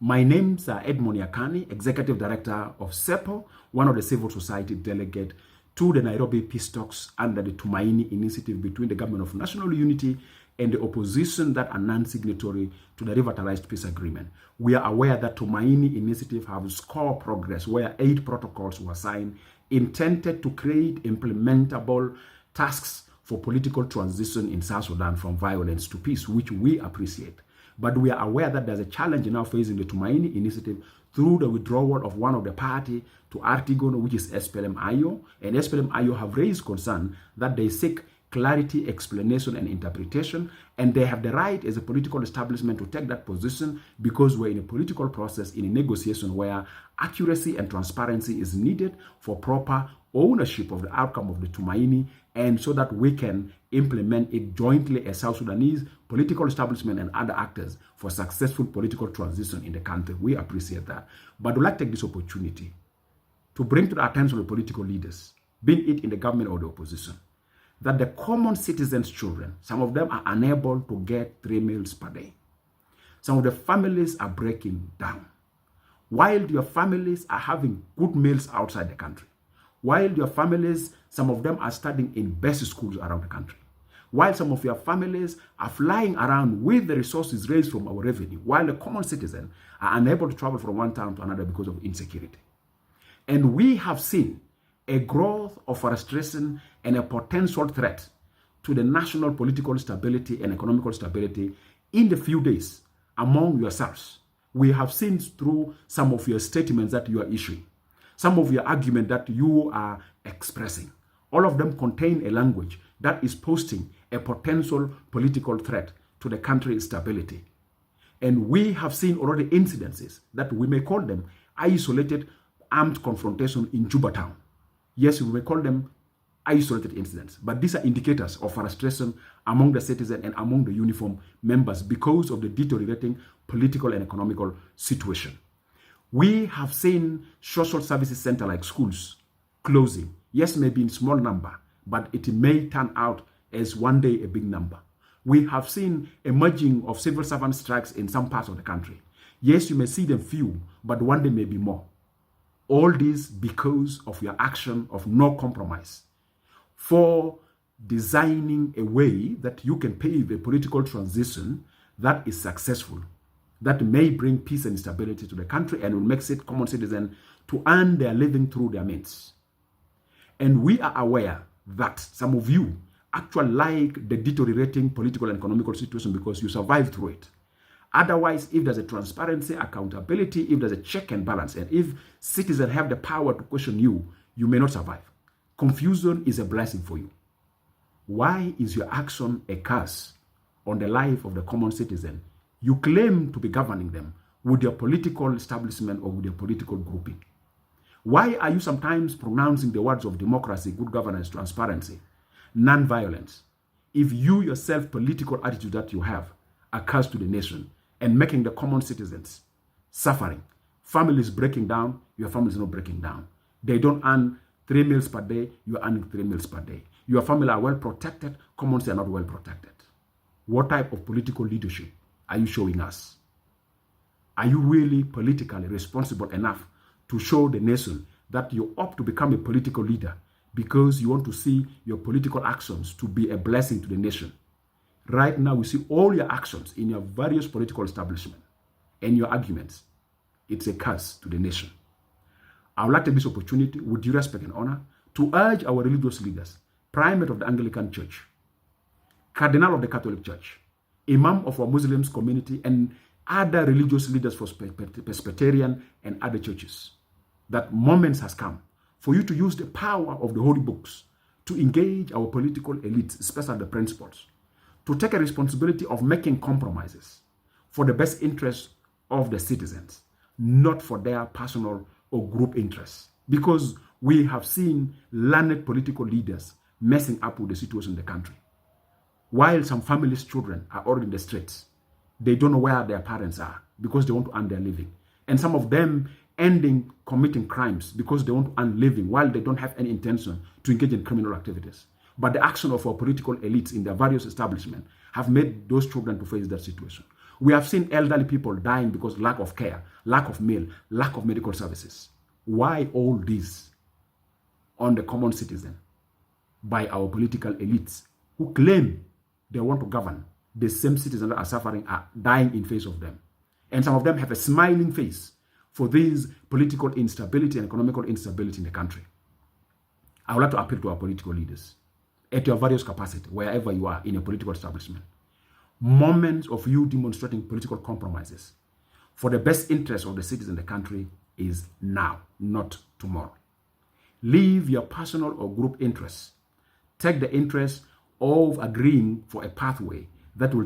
My name's Edmond Yakani, Executive Director of CEPO, one of the civil society delegate to the Nairobi Peace Talks under the Tumaini initiative between the Government of National Unity and the opposition that are non-signatory to the revitalized peace agreement. We are aware that Tumaini initiative has scored progress where 8 protocols were signed intended to create implementable tasks for political transition in South Sudan from violence to peace, which we appreciate. But we are aware that there's a challenge now facing the Tumaini initiative through the withdrawal of one of the party to Artigono, which is SPLM-IO, and SPLM-IO have raised concern that they seek clarity, explanation, and interpretation, and they have the right as a political establishment to take that position because we're in a political process, in a negotiation where accuracy and transparency is needed for proper ownership of the outcome of the Tumaini, and so that we can implement it jointly as South Sudanese political establishment and other actors for successful political transition in the country. We appreciate that. But we'd like to take this opportunity to bring to the attention of the political leaders, be it in the government or the opposition, that the common citizens' children, some of them are unable to get 3 meals per day. Some of the families are breaking down. While your families are having good meals outside the country, while your families, some of them are studying in best schools around the country, while some of your families are flying around with the resources raised from our revenue, while the common citizens are unable to travel from one town to another because of insecurity. And we have seen a growth of frustration and a potential threat to the national political stability and economical stability in the few days among yourselves. We have seen through some of your statements that you are issuing, some of your arguments that you are expressing. All of them contain a language that is posting a potential political threat to the country's stability. And we have seen already incidences that we may call them isolated armed confrontation in Juba town. Yes, we may call them isolated incidents, but these are indicators of frustration among the citizens and among the uniform members because of the deteriorating political and economical situation. We have seen social services centers like schools closing. Yes, maybe in small number, but it may turn out as one day a big number. We have seen emerging of civil servant strikes in some parts of the country. Yes, you may see them few, but one day may be more. All this because of your action of no compromise for designing a way that you can pave a political transition that is successful, that may bring peace and stability to the country and will make it common citizens to earn their living through their means. And we are aware that some of you actually like the deteriorating political and economical situation because you survived through it. Otherwise, if there's a transparency, accountability, if there's a check and balance, and if citizens have the power to question you, you may not survive. Confusion is a blessing for you. Why is your action a curse on the life of the common citizen? You claim to be governing them with your political establishment or with your political grouping. Why are you sometimes pronouncing the words of democracy, good governance, transparency, non-violence, if you yourself political attitude that you have are curse to the nation and making the common citizens suffering, families breaking down, your family is not breaking down. They don't earn 3 meals per day, you are earning 3 meals per day. Your family are well protected, commons are not well protected. What type of political leadership are you showing us? Are you really politically responsible enough to show the nation that you opt to become a political leader because you want to see your political actions to be a blessing to the nation? Right now, we see all your actions in your various political establishment and your arguments. It's a curse to the nation. I would like to take this opportunity, with due respect and honor, to urge our religious leaders, primate of the Anglican Church, cardinal of the Catholic Church, imam of our Muslims community, and other religious leaders for Presbyterian and other churches, that moments has come for you to use the power of the holy books to engage our political elites, especially the principals, to take a responsibility of making compromises for the best interests of the citizens, not for their personal or group interests. Because we have seen learned political leaders messing up with the situation in the country. While some families' children are already in the streets, they don't know where their parents are because they want to earn their living. And some of them ending committing crimes because they want to earn living while they don't have any intention to engage in criminal activities. But the action of our political elites in their various establishments have made those children to face that situation. We have seen elderly people dying because lack of care, lack of meal, lack of medical services. Why all this on the common citizen by our political elites who claim they want to govern the same citizens that are suffering, are dying in face of them? And some of them have a smiling face for this political instability and economical instability in the country. I would like to appeal to our political leaders at your various capacity, wherever you are in a political establishment. Moments of you demonstrating political compromises for the best interest of the citizens in the country is now, not tomorrow. Leave your personal or group interests. Take the interest of agreeing for a pathway that will